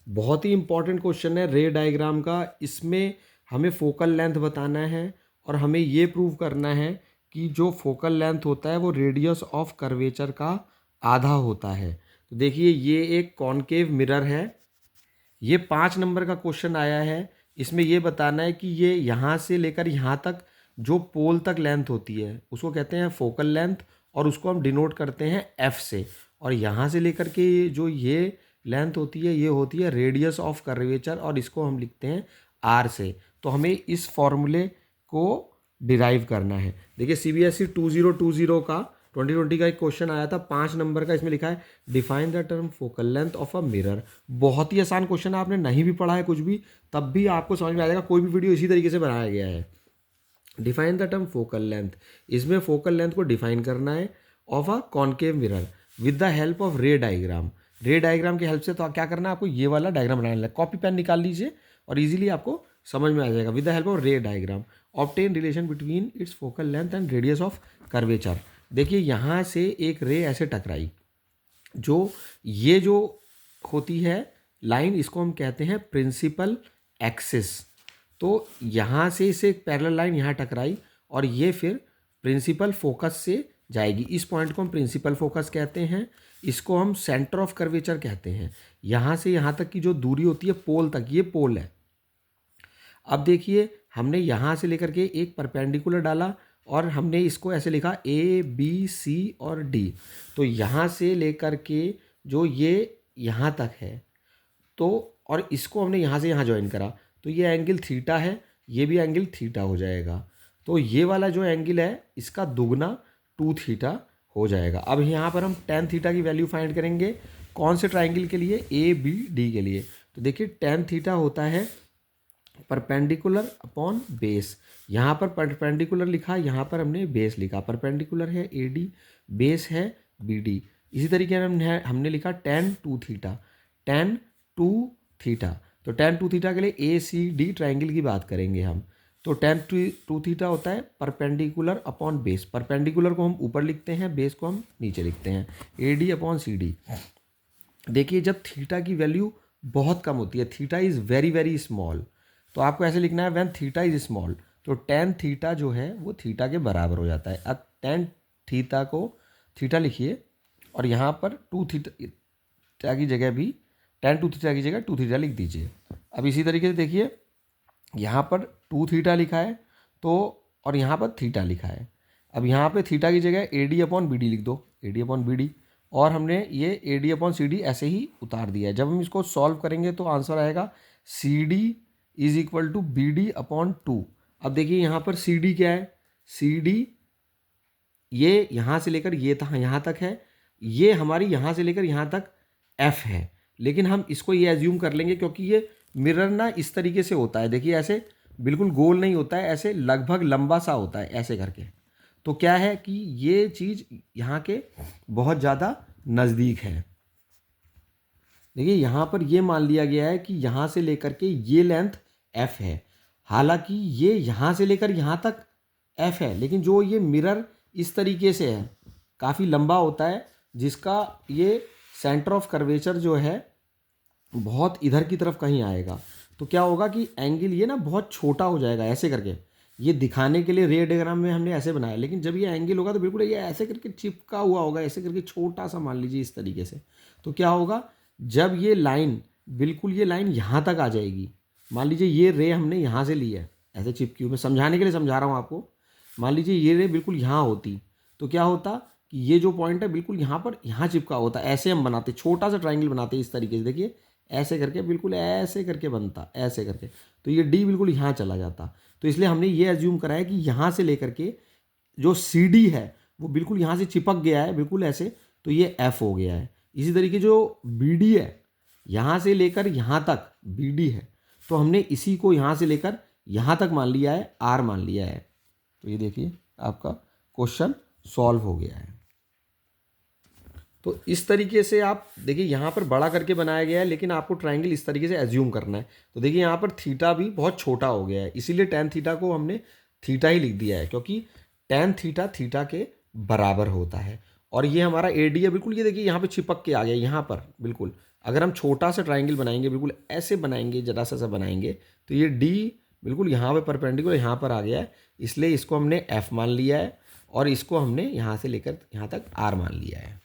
बहुत ही important question है रे डायग्राम का। इसमें हमें फोकल लेंथ बताना है और हमें ये प्रूव करना है कि जो फोकल लेंथ होता है वो रेडियस ऑफ कर्वेचर का आधा होता है। तो देखिए ये एक कॉनकेव मिरर है, ये 5 नंबर का क्वेश्चन आया है। इसमें ये बताना है कि ये यहाँ से लेकर यहाँ तक जो पोल तक लेंथ होती है उसको कहते हैं फोकल लेंथ, और उसको हम डिनोट करते हैं एफ से। और यहाँ से लेकर के जो ये लेंथ होती है ये होती है रेडियस ऑफ कर्वेचर, और इसको हम लिखते हैं आर से। तो हमें इस फॉर्मूले को डिराइव करना है। देखिए CBSE 2020 का 2020 का एक क्वेश्चन आया था 5 नंबर का। इसमें लिखा है define the term focal length of a mirror. बहुत ही आसान क्वेश्चन है, आपने नहीं भी पढ़ा है कुछ भी तब भी आपको समझ में आ जाएगा, कोई भी वीडियो इसी तरीके से बनाया गया है। Define the term focal length, इसमें फोकल लेंथ को डिफाइन करना है of a concave mirror with the help of रे डायग्राम। रे डायग्राम की हेल्प से तो क्या करना है, आपको ये वाला डायग्राम बनाना है। कॉपी पेन निकाल लीजिए और इजीली आपको समझ में आ जाएगा। विद द हेल्प ऑफ रे diagram obtain relation between its focal length and radius of curvature. देखिए यहाँ से एक रे ऐसे टकराई, जो ये जो होती है लाइन इसको हम कहते हैं प्रिंसिपल एक्सिस। तो यहाँ से इसे एक पैरेलल लाइन यहाँ टकराई और ये फिर प्रिंसिपल फोकस से जाएगी। इस पॉइंट को हम प्रिंसिपल फोकस कहते हैं, इसको हम सेंटर ऑफ कर्वेचर कहते हैं। यहाँ से यहाँ तक की जो दूरी होती है पोल तक, ये पोल है। अब देखिए हमने यहाँ से लेकर के एक परपेंडिकुलर डाला और हमने इसको ऐसे लिखा ABC और D। तो यहाँ से लेकर के जो ये यहाँ तक है, तो और इसको हमने यहाँ से यहाँ ज्वाइन करा, तो ये एंगल थीटा है, ये भी एंगल थीटा हो जाएगा। तो ये वाला जो एंगल है इसका दुगना 2 थीटा हो जाएगा। अब यहाँ पर हम tan थीटा की वैल्यू फाइंड करेंगे। कौन से ट्राइंगल के लिए? ABD के लिए। तो देखिए tan थीटा होता है परपेंडिकुलर अपॉन बेस। यहाँ पर परपेंडिकुलर लिखा, यहाँ पर हमने बेस लिखा। परपेंडिकुलर है AD, बेस है BD। इसी तरीके से हमने लिखा tan 2 थीटा, tan 2 थीटा। तो tan 2 थीटा के लिए ACD ट्राइंगल की बात करेंगे हम। तो tan 2 थीटा होता है परपेंडिकुलर अपॉन बेस। परपेंडिकुलर को हम ऊपर लिखते हैं, बेस को हम नीचे लिखते हैं, AD अपॉन CD। देखिए जब थीटा की वैल्यू बहुत कम होती है, theta is very very small, तो आपको ऐसे लिखना है व्हेन थीटा इज स्मॉल। तो tan थीटा जो है वो थीटा के बराबर हो जाता है। अब tan थीटा को थीटा लिखिए और यहाँ पर 2 थीटा की जगह भी tan 2 थीटा की जगह 2 थीटा लिख दीजिए। अब इसी तरीके से देखिए यहाँ पर 2 थीटा लिखा है तो, और यहाँ पर थीटा लिखा है। अब यहाँ पे थीटा की जगह AD अपॉन BD लिख दो, AD अपॉन BD। और हमने ये AD अपॉन CD ऐसे ही उतार दिया है। जब हम इसको सॉल्व करेंगे तो आंसर आएगा CD is equal to BD upon 2। अब देखिए यहाँ पर CD क्या है? CD ये यहाँ से लेकर ये था यहाँ तक है, ये हमारी यहाँ से लेकर यहाँ तक F है। लेकिन हम इसको ये एज्यूम कर लेंगे क्योंकि ये मिरर ना इस तरीके से होता है, देखिए ऐसे बिल्कुल गोल नहीं होता है, ऐसे लगभग लंबा सा होता है ऐसे करके। तो क्या है कि ये चीज़ यहाँ के बहुत ज़्यादा नज़दीक है। देखिए यहाँ पर ये मान लिया गया है कि यहाँ से लेकर के ये लेंथ F है, हालांकि ये यहाँ से लेकर यहाँ तक F है, लेकिन जो ये मिरर इस तरीके से है काफ़ी लंबा होता है, जिसका ये सेंटर ऑफ कर्वेचर जो है बहुत इधर की तरफ कहीं आएगा। तो क्या होगा कि एंगल ये ना बहुत छोटा हो जाएगा ऐसे करके। ये दिखाने के लिए रे डायग्राम में हमने ऐसे बनाया, लेकिन जब ये एंगल होगा तो बिल्कुल ये ऐसे करके चिपका हुआ होगा, ऐसे करके छोटा सा मान लीजिए इस तरीके से। तो क्या होगा जब ये लाइन बिल्कुल ये लाइन यहाँ तक आ जाएगी, मान लीजिए ये रे हमने यहाँ से ली है ऐसे चिपकी हुई, मैं समझाने के लिए समझा रहा हूँ आपको। मान लीजिए ये रे बिल्कुल यहाँ होती तो क्या होता कि ये जो पॉइंट है बिल्कुल यहाँ पर यहाँ चिपका होता। ऐसे हम बनाते, छोटा सा ट्राइंगल बनाते इस तरीके से, देखिए ऐसे करके बिल्कुल ऐसे करके बनता ऐसे करके, तो ये D बिल्कुल यहाँ चला जाता। तो इसलिए हमने ये एज्यूम करा है कि यहाँ से लेकर के जो CD है वो बिल्कुल यहाँ से चिपक गया है बिल्कुल ऐसे, तो ये F हो गया है। इसी तरीके जो BD है यहाँ से लेकर यहाँ तक BD है, तो हमने इसी को यहाँ से लेकर यहाँ तक मान लिया है R मान लिया है। तो ये देखिए आपका क्वेश्चन सॉल्व हो गया है। तो इस तरीके से आप देखिए यहाँ पर बड़ा करके बनाया गया है, लेकिन आपको ट्राइंगल इस तरीके से एज्यूम करना है। तो देखिए यहाँ पर थीटा भी बहुत छोटा हो गया है, इसीलिए tan थीटा को हमने थीटा ही लिख दिया है, क्योंकि tan थीटा थीटा के बराबर होता है। और ये हमारा AD है बिल्कुल, ये देखिए यहाँ पे चिपक के आ गया यहाँ पर बिल्कुल। अगर हम छोटा सा ट्राइंगल बनाएंगे, बिल्कुल ऐसे बनाएंगे, जरा सा बनाएंगे, तो ये डी बिल्कुल यहाँ पे परपेंडिकुलर यहाँ पर आ गया है, इसलिए इसको हमने एफ मान लिया है और इसको हमने यहाँ से लेकर यहाँ तक आर मान लिया है।